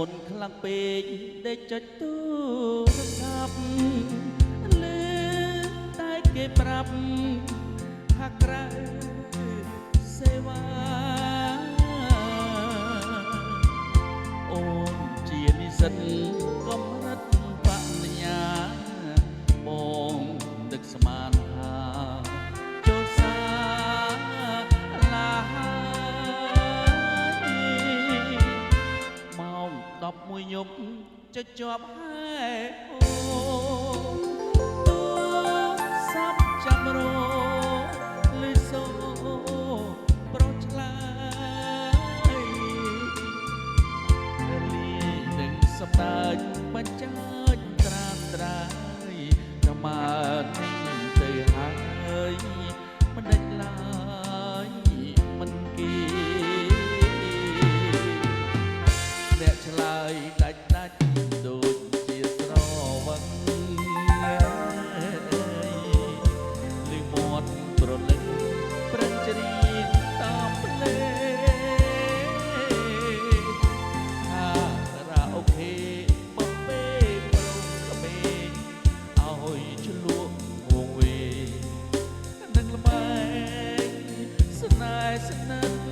មុនខ្លាំងពេកដេកចុចទូរស័ព្ទលើតែគេប្រាប់ថាក្រៅសេវាអូនជានិស្សិតកំរិតបញ្ញាបងដឹកស្មានថាចូលសាលាម៉ោង11យប់ចុចជាប់ហើយអូទូស័ព្ទចាំរោលឺសូប្រុសឆ្លើយលាយនឹងសម្ដេចបញ្ចាញ់ត្រាត្រាយប្រមាណទៅហើយមិនដេចឡើយមិនគេអ្នកឆ្លើយដាច់ដូចជាស្រវឹងលឺមាត់ប្រលឹងប្រឹងច្រៀងតាមភ្លេងថារ៉ាអូខេបំពេប្រុសក្មេងឲ្យឆ្លក់វងវេនឹងល្បែងស្នេហ៍ស្និទ្ធ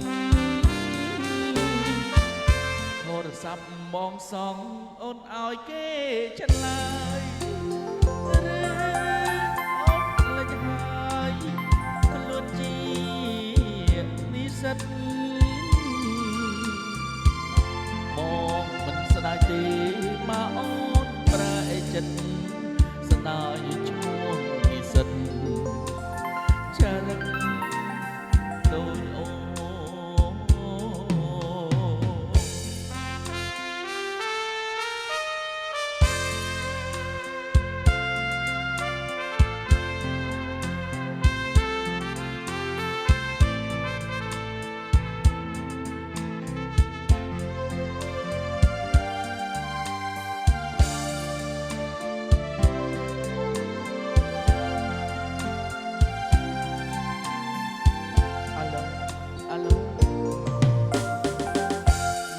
ទូរស័ព្ទបងសងអូនឲ្យគេឆ្លើយឬអូនភ្លេចហើយខ្លួនជានិស្សិតបងមិនស្ដាយទេមកអូនប្រែចិត្តស្ដាយឈ្មោះនិស្សិតចារឹកដូចអូន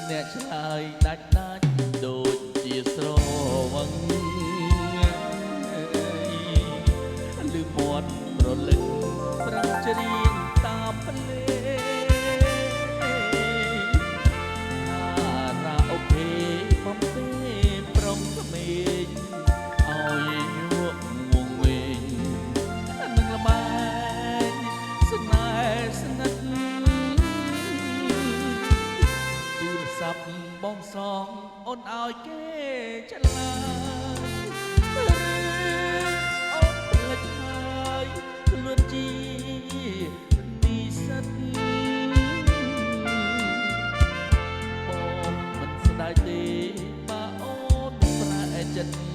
អ្នកឆ្លើយដាច់ដូចជាស្រវឹងលឺមាត់ប្រលឹងប្រឹងច្រៀងតាមភ្លេងថារ៉ាអូខេបំពេប្រុសក្មេងឲ្យយកងងវែងនឹងល្បែងស្នេហ៍ស្និទ្ធទូរស័ព្ទបងសងអូនឲ្យគេឆ្លើយឬអូនភ្លេចហើយខ្លួនជានិស្សិតបងមិនស្ដាយទេបើអូនប្រែចិត្ត